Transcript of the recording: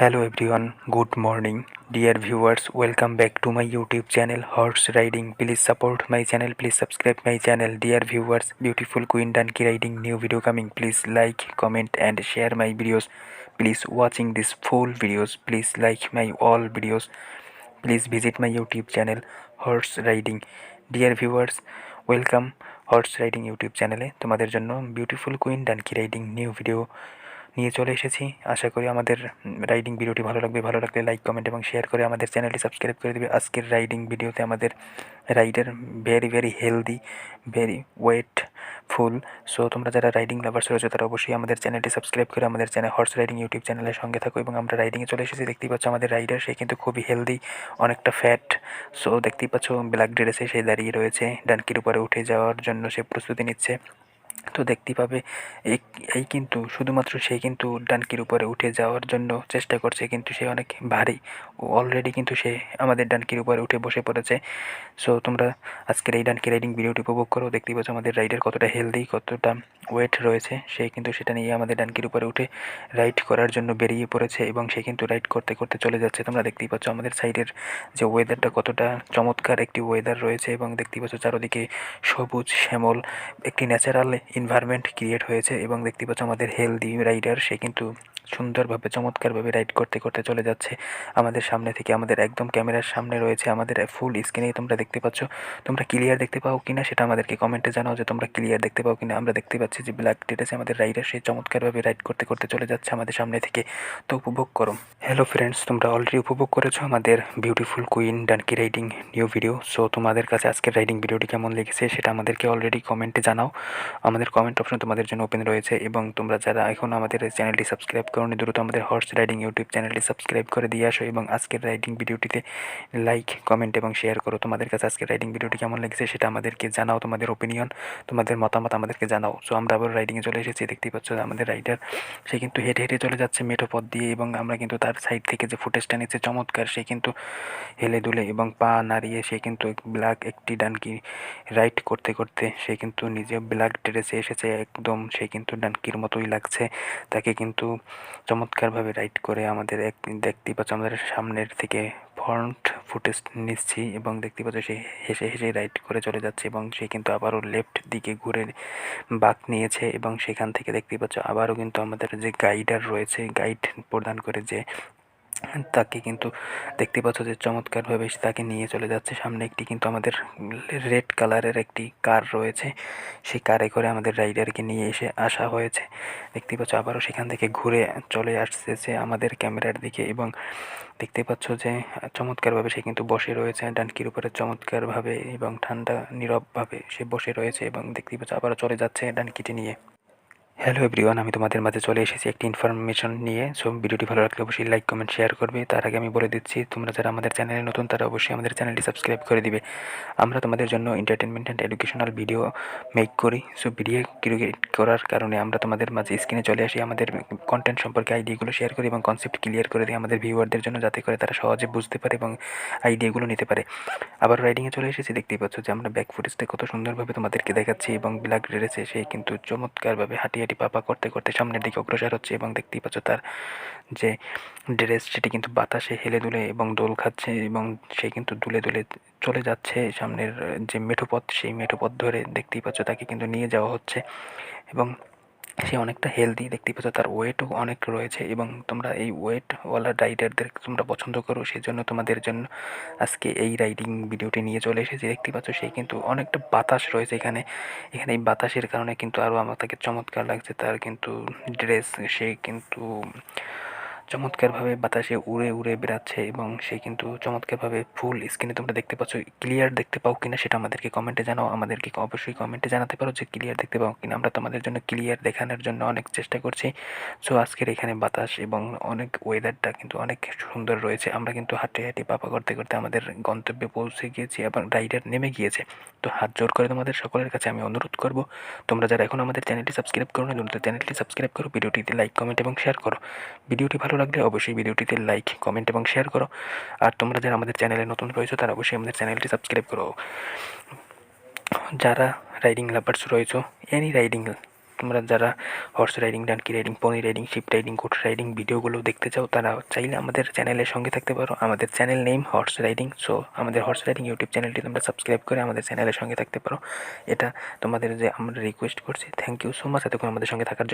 Hello everyone, good morning. Dear viewers, welcome back to my YouTube channel Horse Riding. Please support my channel, please subscribe my channel. Dear viewers, beautiful Queen Donkey riding new video coming. Please like, comment and share my videos. Please watching this full videos. Please like my all videos. Please visit my YouTube channel Horse Riding. Dear viewers, welcome Horse Riding YouTube চ্যানেলে তোমাদের জন্য beautiful queen donkey riding new video নিয়ে চলে এসেছি। আশা করি আমাদের riding ভিডিওটি ভালো লাগবে। ভালো লাগলে লাইক, কমেন্ট এবং শেয়ার করে আমাদের চ্যানেলটি সাবস্ক্রাইব করে দেবে। আজকের রাইডিং ভিডিওতে আমাদের rider very healthy, very weightful. So তোমরা যারা রাইডিং লাভার্স রয়েছে তারা অবশ্যই আমাদের চ্যানেলটি সাবস্ক্রাইব করে আমাদের চ্যানেল হর্স রাইডিং ইউটিউব চ্যানেলের সঙ্গে থাকো। এবং আমরা রাইডিংয়ে চলে এসেছি। দেখতেই পাচ্ছ আমাদের রাইডার, সে কিন্তু খুবই হেলদি, অনেকটা ফ্যাট। সো দেখতেই পাচ্ছ ব্ল্যাক ড্রেসে সে দাঁড়িয়ে রয়েছে, ডানকির উপরে উঠে যাওয়ার জন্য সে প্রস্তুতি নিচ্ছে। তো দেখতেই পাবে এই কিন্তু শুধুমাত্র সে কিন্তু ডানকির উপরে উঠে যাওয়ার জন্য চেষ্টা করছে, কিন্তু সে অনেক ভারী। অলরেডি কিন্তু সে আমাদের ডানকির উপরে উঠে বসে পড়েছে। সো তোমরা আজকের এই ডানকি রাইডিং ভিডিওটি উপভোগ করো। দেখতেই পাচ্ছ আমাদের রাইডার কতটা হেলদি, কতটা ওয়েট রয়েছে। সে কিন্তু সেটা নিয়ে আমাদের ডানকির উপরে উঠে রাইড করার জন্য বেরিয়ে পড়েছে এবং সে কিন্তু রাইড করতে করতে চলে যাচ্ছে। তোমরা দেখতেই পাচ্ছ আমাদের সাইডের যে ওয়েদারটা কতটা চমৎকার একটি ওয়েদার রয়েছে এবং দেখতেই পাচ্ছ চারদিকে সবুজ শ্যামল একটি ন্যাচারাল এনভায়রনমেন্ট ক্রিয়েট হয়েছে। এবং দেখতে পাচ্ছ আমাদের হেলদি রাইডার, সে কিন্তু সুন্দরভাবে চমৎকারভাবে রাইড করতে করতে চলে যাচ্ছে আমাদের সামনে থেকে। আমাদের একদম ক্যামেরার সামনে রয়েছে, আমাদের ফুল স্ক্রিনেই তোমরা দেখতে পাচ্ছ। তোমরা ক্লিয়ার দেখতে পাও কিনা সেটা আমাদেরকে কমেন্টে জানাও যে তোমরা ক্লিয়ার দেখতে পাও কিনা। আমরা দেখতে পাচ্ছি যে ব্ল্যাক ডেটেছে আমাদের রাইডার, সে চমৎকারভাবে রাইড করতে করতে চলে যাচ্ছে আমাদের সামনে থেকে। তো উপভোগ করো। হ্যালো ফ্রেন্ডস, তোমরা অলরেডি উপভোগ করেছো আমাদের beautiful queen donkey riding new video. So তোমাদের কাছে আজকের রাইডিং ভিডিওটি কেমন লেগেছে সেটা আমাদেরকে অলরেডি কমেন্টে জানাও। আমাদের কমেন্ট অপশন তোমাদের জন্য ওপেন রয়েছে। এবং তোমরা যারা এখন আমাদের চ্যানেলটি সাবস্ক্রাইব করোনি, দ্রুত আমাদের হর্স রাইডিং ইউটিউব চ্যানেলটি সাবস্ক্রাইব করে দিয়ে আসো এবং আজকের রাইডিং ভিডিওটিতে লাইক, কমেন্ট এবং শেয়ার করো। তোমাদের কাছে আজকের রাইডিং ভিডিওটি কেমন লেগেছে সেটা আমাদেরকে জানাও, তোমাদের ওপিনিয়ন, তোমাদের মতামত আমাদেরকে জানাও। সো আমরা আবার রাইডিংয়ে চলে এসেছি। দেখতেই পাচ্ছ আমাদের রাইডার, সে কিন্তু হেঁটে হেঁটে চলে যাচ্ছে মেঠো পথ দিয়ে। এবং আমরা কিন্তু তার সাইড থেকে যে ফুটেজটা নিচ্ছে চমৎকার, সে কিন্তু হেলে দুলে এবং পা নাড়িয়ে সে কিন্তু ব্ল্যাক একটি ডানকি রাইড করতে করতে সে কিন্তু নিজে ব্ল্যাক ড্রেসে এসেছে একদম। সে কিন্তু ডানকির মতোই লাগছে তাকে, কিন্তু চমৎকারভাবে রাইড করে আমাদের দেখতেই পাচ্ছ আমাদের সামনের থেকে ফ্রন্ট ফুটেজ নিচ্ছি এবং দেখতে পাচ্ছ সে হেসে হেসে রাইড করে চলে যাচ্ছে। এবং সে কিন্তু আবারও লেফট দিকে ঘুরে বাঁক নিয়েছে এবং সেখান থেকে দেখতেই পাচ্ছ আবারও কিন্তু আমাদের যে গাইডার রয়েছে, গাইড প্রদান করে যে তাকে কিন্তু দেখতে পাচ্ছ যে চমৎকারভাবে তাকে নিয়ে চলে যাচ্ছে সামনে। একটি কিন্তু আমাদের রেড কালারের একটি কার রয়েছে, সেই কারে করে আমাদের রাইডারকে নিয়ে আসা হয়েছে। দেখতে পাচ্ছ আবারও সেখান থেকে ঘুরে চলে আসতেছে আমাদের ক্যামেরার দিকে। এবং দেখতে পাচ্ছ যে চমৎকারভাবে সে কিন্তু বসে রয়েছে ডানকির উপরে চমৎকারভাবে এবং ঠান্ডা নীরবভাবে সে বসে রয়েছে। এবং দেখতে পাচ্ছ আবারও চলে যাচ্ছে ডানকিটি নিয়ে। হ্যালো এভরিওয়ান, আমি তোমাদের মাঝে চলে এসেছি একটি ইনফরমেশন নিয়ে। সো ভিডিওটি ভালো লাগলে অবশ্যই লাইক, কমেন্ট, শেয়ার করবে। তার আগে আমি বলে দিচ্ছি, তোমরা যারা আমাদের চ্যানেলে নতুন তারা অবশ্যই আমাদের চ্যানেলটি সাবস্ক্রাইব করে দিবে। আমরা তোমাদের জন্য entertainment and educational video make করি। সো ভিডিও ক্রিয়েট করার কারণে আমরা তোমাদের মাঝে স্ক্রিনে চলে আসি, আমাদের কন্টেন্ট সম্পর্কে আইডিয়াগুলো শেয়ার করি এবং কনসেপ্ট ক্লিয়ার করে দিই আমাদের ভিউয়ারদের জন্য, যাতে করে তারা সহজে বুঝতে পারে এবং আইডিয়াগুলো নিতে পারে। আবার রাইডিংয়ে চলে এসেছি। দেখতেই পাচ্ছ যে আমরা ব্যাক ফুটেজটা কত সুন্দরভাবে তোমাদেরকে দেখাচ্ছি এবং ব্ল্যাক ড্রেসে সে কিন্তু চমৎকারভাবে হাঁটি হাঁটি পাপা করতে করতে সামনের দিকে অগ্রসর হচ্ছে। এবং দেখতেই পাচ্ছ তার যে ড্রেস সেটি কিন্তু বাতাসে হেলে দুলে এবং দোল খাচ্ছে এবং সে কিন্তু দুলে দুলে চলে যাচ্ছে সামনের যে মেঠোপথ, সেই মেঠোপথ ধরে দেখতেই পাচ্ছ তাকে কিন্তু নিয়ে যাওয়া হচ্ছে। এবং সে অনেকটা হেলদি, দেখতেই পাচ্ছ তার ওয়েটও অনেক রয়েছে। এবং তোমরা এই ওয়েটওয়ালা রাইডারদের তোমরা পছন্দ করো, সেই জন্য তোমাদের জন্য আজকে এই রাইডিং ভিডিওটি নিয়ে চলে এসেছি। দেখতেই পাচ্ছ সে কিন্তু অনেকটা বাতাস রয়েছে এখানে। এই বাতাসের কারণে কিন্তু আরও আমার তাকে চমৎকার লাগছে। তার কিন্তু ড্রেস, সে কিন্তু চমৎকারভাবে বাতাসে উড়ে উড়ে বেড়াচ্ছে এবং সে কিন্তু চমৎকারভাবে ফুল স্ক্রিনে তোমরা দেখতে পাচ্ছ। ক্লিয়ার দেখতে পাও কিনা সেটা আমাদেরকে কমেন্টে জানাও। আমাদেরকে অবশ্যই কমেন্টে জানাতে পারো যে ক্লিয়ার দেখতে পাও কিনা। আমরা তোমাদের জন্য ক্লিয়ার দেখানোর জন্য অনেক চেষ্টা করছি। সো আজকের এখানে বাতাস এবং অনেক ওয়েদারটা কিন্তু অনেক সুন্দর রয়েছে। আমরা কিন্তু হাঁটে হাঁটে পাপা করতে করতে আমাদের গন্তব্যে পৌঁছে গিয়েছি এবং রাইডার নেমে গিয়েছে। তো হাত জোর করে তোমাদের সকলের কাছে আমি অনুরোধ করব, তোমরা যারা এখন আমাদের চ্যানেলটি সাবস্ক্রাইব করো না, তোমরা চ্যানেলটি সাবস্ক্রাইব করো, ভিডিওটিতে লাইক, কমেন্ট এবং শেয়ার করো। ভিডিওটি ভালো লাগলে অবশ্যই ভিডিওটিতে লাইক, কমেন্ট এবং শেয়ার করো। আর তোমরা যারা আমাদের চ্যানেলে নতুন রয়েছো তারা অবশ্যই আমাদের চ্যানেলটি সাবস্ক্রাইব করো। যারা রাইডিং লাভার্স রয়েছো, এনি রাইডিং তোমরা যারা horse riding, donkey riding, pony riding, sheep riding, goat riding ভিডিওগুলো দেখতে চাও তারা চাইলে আমাদের চ্যানেলের সঙ্গে থাকতে পারো। আমাদের channel name horse riding. So আমাদের হর্স রাইডিং ইউটিউব চ্যানেলটি তোমরা সাবস্ক্রাইব করে আমাদের চ্যানেলের সঙ্গে থাকতে পারো। এটা তোমাদের যে আমরা রিকোয়েস্ট করছি। থ্যাংক ইউ সো মাচ এতক্ষণ আমাদের সঙ্গে থাকার জন্য।